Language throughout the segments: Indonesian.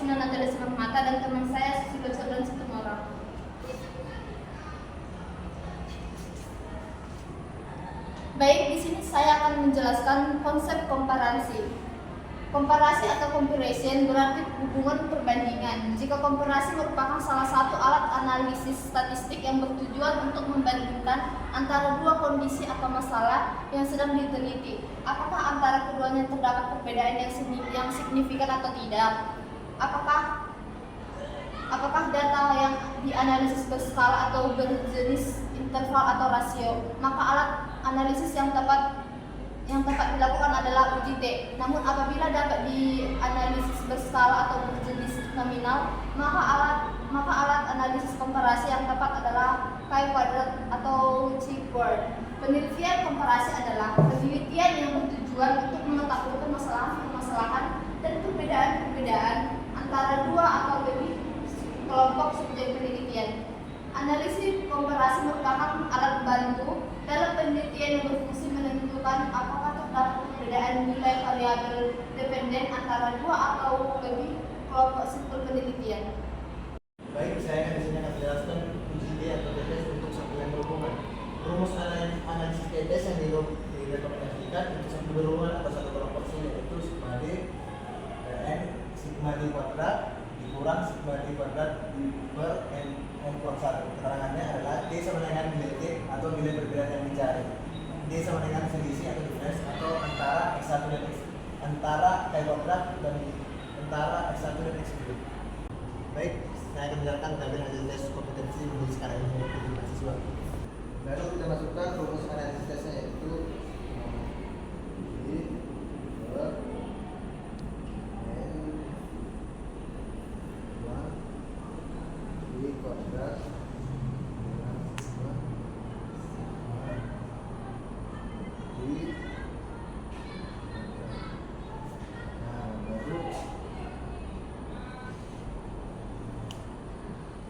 Christina Natalia Mata dan teman saya Susilo Jordan Situmorang. Baik, di sini saya akan menjelaskan konsep komparasi. Komparasi atau comparison berarti hubungan perbandingan. Jika komparasi merupakan salah satu alat analisis statistik yang bertujuan untuk membandingkan antara dua kondisi atau masalah yang sedang diteliti. Apakah antara keduanya terdapat perbedaan yang signifikan atau tidak? Apakah data yang dianalisis berskala atau berjenis interval atau rasio? Maka alat analisis yang tepat dilakukan adalah uji T. Namun apabila dapat dianalisis berskala atau berjenis nominal, maka alat analisis komparasi yang tepat adalah chi-quadrat atau chi-squared. Penelitian komparasi adalah penelitian yang bertujuan untuk mengetahui permasalahan dan perbedaan antara dua atau lebih kelompok subjek penelitian. Analisis komparasi merupakan alat bantu dalam penelitian yang berfungsi menentukan apakah terdapat perbedaan nilai variabel dependen antara dua atau lebih kelompok sampel penelitian. Baik, saya di sini akan menjelaskan uji T atau TTS untuk sampel yang berhubungan. Rumus analisis TTS yang direkomendasikan untuk sampel berhubungan atau satu kelompok sini yaitu sigma D N sigma D kuadrat dikurang sigma D kuadrat per N per 1. Keterangannya adalah D sama dengan nilai T atau nilai perbedaan yang dicari. D sama dengan selisih atau difference atau antara X1 dan X antara chi kuadrat dan antara X1 dan X2. Baik, saya akan menjelaskan tabel hasil tes kompetensi menulis secara ilmu bagi mahasiswa. Lalu kita masukkan rumus analisis tesnya yaitu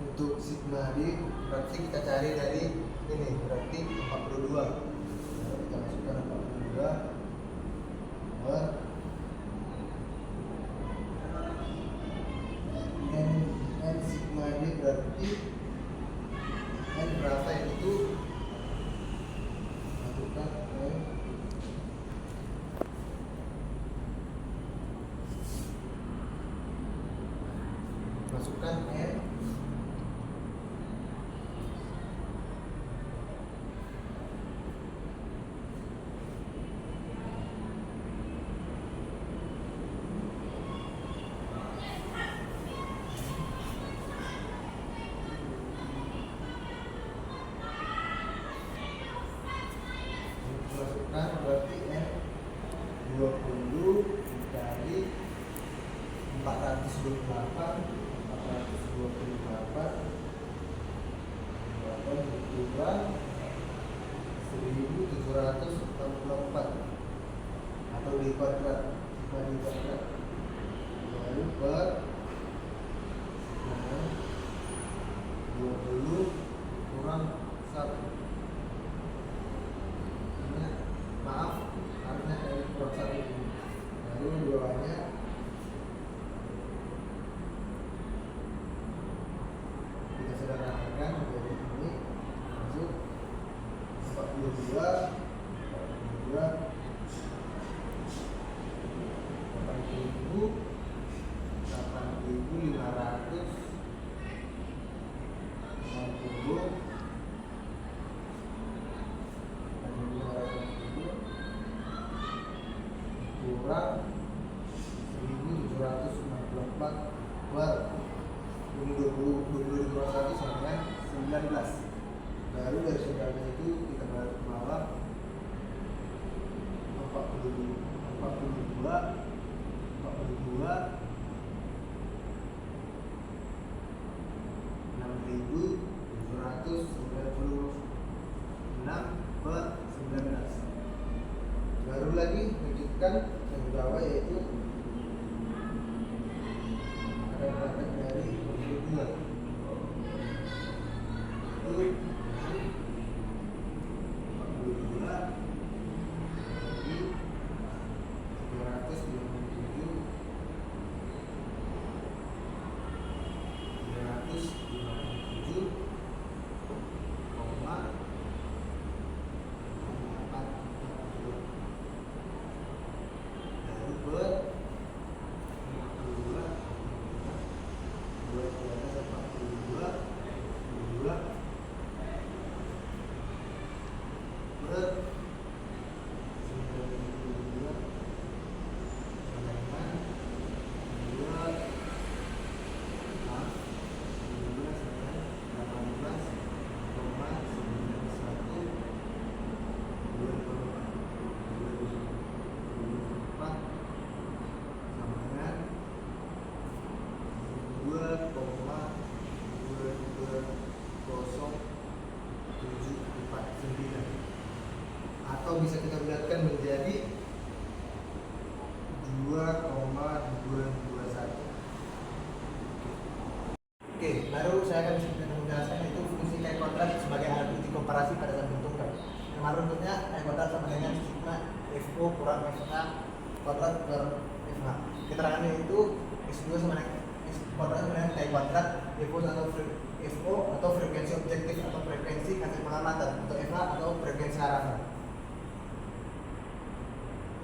untuk sigma D berarti kita cari dari ini berarti 42. Kita masukkan 42 per N sigma D berarti N berapa itu masukkan N berarti N 20 dikali 428 dikurang 1744 atau D kuadrat lalu per 20 kurang 1. Maaf, karena N kurang 1 ini. Lalu dua-duanya kita sederhanakan menjadi ini masuk 42 kurang 1744 per 22 kurang 1 sama dengan 19. Baru dari 19 itu kita balik ke bawah 42 6.796 per 19. Baru lagi lanjutkan yang di bawah yaitu ada praktek dari 22 itu 42 lagi 397 Oke, baru saya akan menjelaskan itu fungsi K kuadrat sebagai alat uji komparasi pada saat bentukkan. Kemarin bentuknya K kuadrat sama dengan sigma FO kurang FA kuadrat per FH. Keterangannya itu S2 sama dengan S kuadrat sama dengan K kuadrat FO atau frekuensi objektif atau frekuensi hasil pengamatan atau FH atau frekuensi harapan.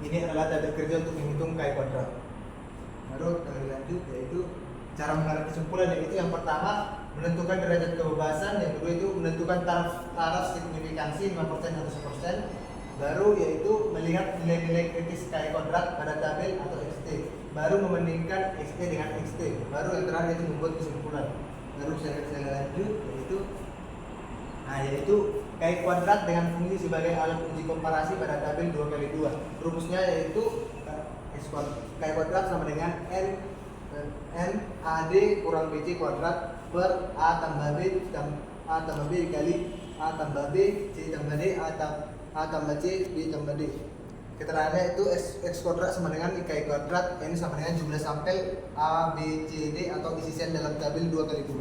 Ini adalah tabel kerja untuk menghitung K kuadrat. Baru kita lanjut, yaitu cara mengarah kesimpulan, yaitu yang pertama menentukan derajat kebebasan, yang kedua itu menentukan taraf signifikansi 5% atau 1%, baru yaitu melihat nilai-nilai kritis K kuadrat pada tabel atau XT, baru membandingkan XT dengan XT, baru yang terakhir itu membuat kesimpulan. Baru saya lanjut, yaitu K kuadrat dengan fungsi sebagai alat uji komparasi pada tabel 2x2. Rumusnya yaitu K kuadrat sama dengan N AD kurang BC kuadrat per A tambah B dikali A tambah B C tambah D A tambah C B tambah D. Keterangannya itu X kuadrat sama dengan K kuadrat, ini sama dengan jumlah sampel A B C D atau isi sel dalam tabel 2x2.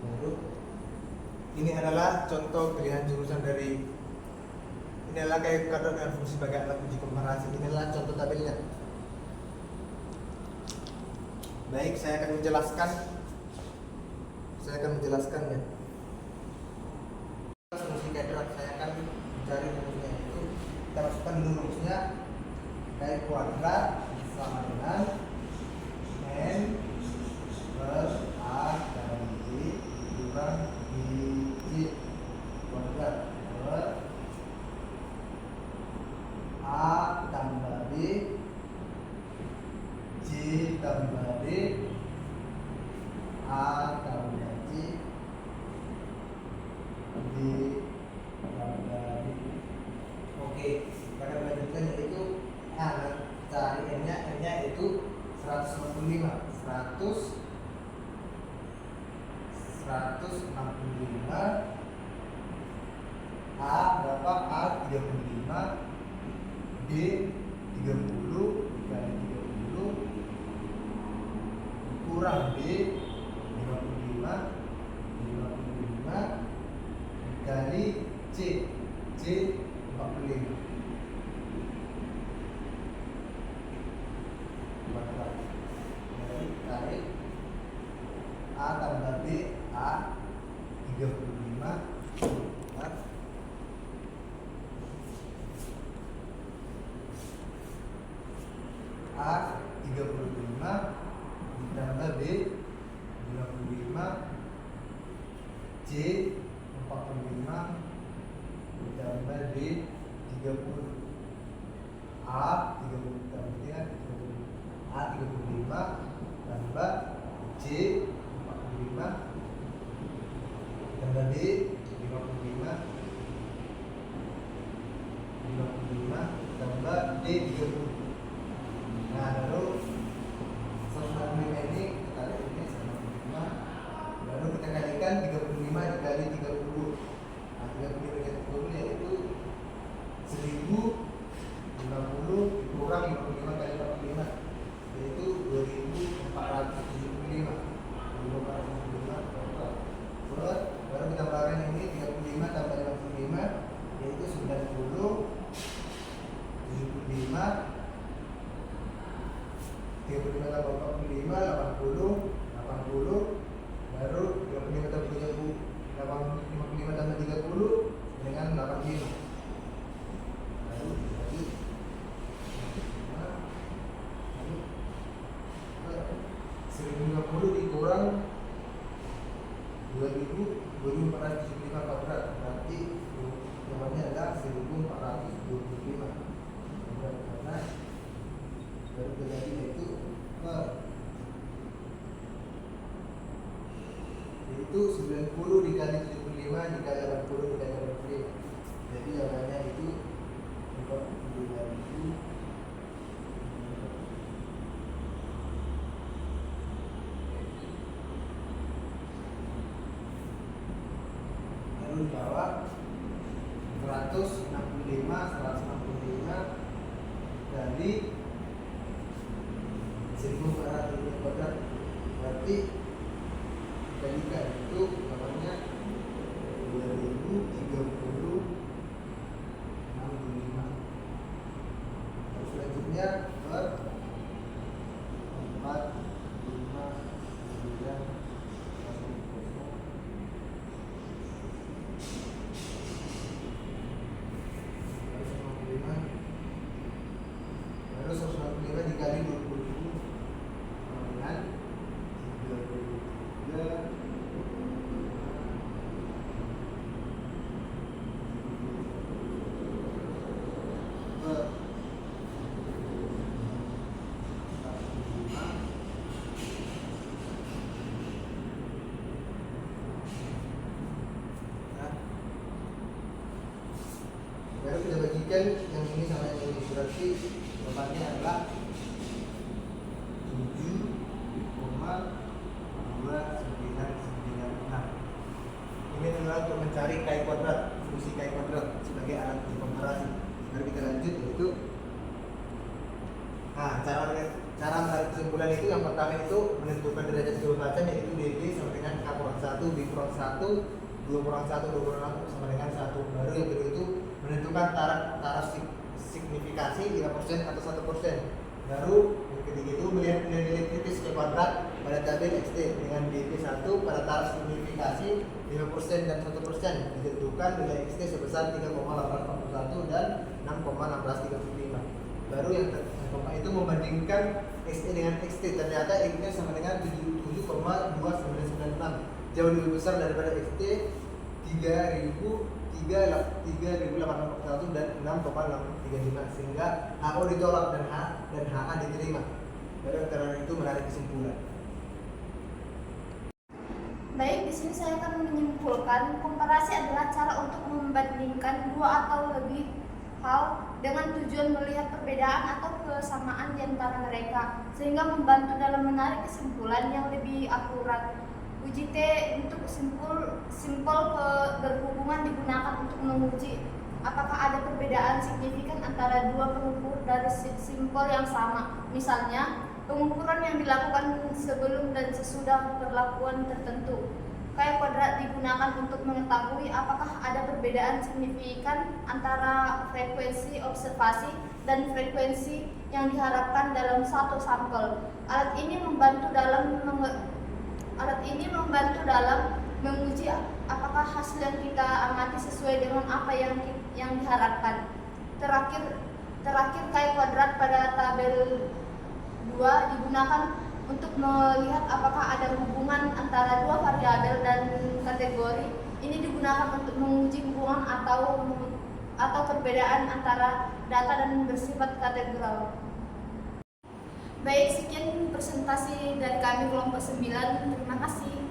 Baru ini adalah contoh pilihan jurusan dari ini adalah K kuadrat dengan fungsi sebagai alat uji komparasi. Ini adalah contoh tabelnya. Baik, saya akan menjelaskannya. Fungsi K kuadrat, saya akan mencari rumusnya, itu kita masukkan dulu rumusnya. K kuadrat sama dengan N per A kali B kurang BC kuadrat per A tambah B C tambah D A tambah C D tambah D. Oke, kita akan lanjutkan, yaitu cari N-nya itu 165 A berapa? A 35 D 30 dikali 30 kurang B 55 dikali C 45. Jadi tarik A tambah B A 35 A 35 ditambah B 55 C 45 ditambah D 30 A 30 A 35 tambah C 45 tambah D 55 tambah D 30. Nah, baru 165 ini kita lihat ini 165, baru kita kalikan 35 dikali 30. Nah, 35 dikali 30 yaitu 1050 dikurang 55 kali 45 yaitu 2475. Baru kita tambahkan ini 35 tambah 55 yaitu 90 75 35 tambah 45 80 baru 35 tambah 30 55 tambah 30 dengan 85. Lalu 1050 dikurang 2475 kuadrat, berarti jawabannya adalah 1425. Karena baru terjadi yaitu yaitu 90 dikali 75 dikali 80 dikali 85. Jadi jawabannya itu 45.000. Lalu di bawah 165 dari 1400 kuadrat, berarti dikalikan itu namanya 2030 65. Terus selanjutnya per 4 5 9 1 0. Baru 155 dikali 20.000 dengan 33 per 45. Nah, baru kita bagikan yang ini sama yang ini, berarti jawabannya adalah 7,296. Ini adalah untuk mencari Ki kuadrat, fungsi Ki kuadrat sebagai alat uji komparasi. Mari kita lanjut, yaitu cara menarik kesimpulan itu yang pertama itu menentukan derajat kebebasan, yaitu dB sama dengan K kurang 1, B kurang 1, 2 kurang 1, 2 kurang 6 sama dengan 1. Baru yang kedua itu menentukan taraf signifikasi 5% atau 1%. Baru yang ketiga itu melihat nilai kritis K kuadrat pada tabel XT dengan dB 1 pada taraf signifikasi 5% dan 1%, ditentukan nilai XT sebesar 3,841 dan 6,1635. Baru yang keempat itu membandingkan XT dengan XT, ternyata XT sama dengan 77,2996, jauh lebih besar daripada XT 3.841 dan 6,635, sehingga HO ditolak dan HA diterima. Baru yang terakhir itu menarik kesimpulan. Baik, di sini saya akan menyimpulkan komparasi adalah cara untuk membandingkan dua atau lebih hal dengan tujuan melihat perbedaan atau kesamaan di antara mereka, sehingga membantu dalam menarik kesimpulan yang lebih akurat. Uji T untuk simpel berhubungan digunakan untuk menguji apakah ada perbedaan signifikan antara dua pengukur dari simpel yang sama. Misalnya, pengukuran yang dilakukan sebelum dan sesudah perlakuan tertentu. Ki kuadrat digunakan untuk mengetahui apakah ada perbedaan signifikan antara frekuensi observasi dan frekuensi yang diharapkan dalam satu sampel. Alat ini membantu dalam menguji apakah hasil yang kita amati sesuai dengan apa yang diharapkan. Terakhir Ki kuadrat pada tabel 2 digunakan untuk melihat apakah ada hubungan antara dua variabel dan kategori. Ini digunakan untuk menguji hubungan atau perbedaan antara data dan bersifat kategorial. Baik, sekian presentasi dari kami kelompok 9. Terima kasih.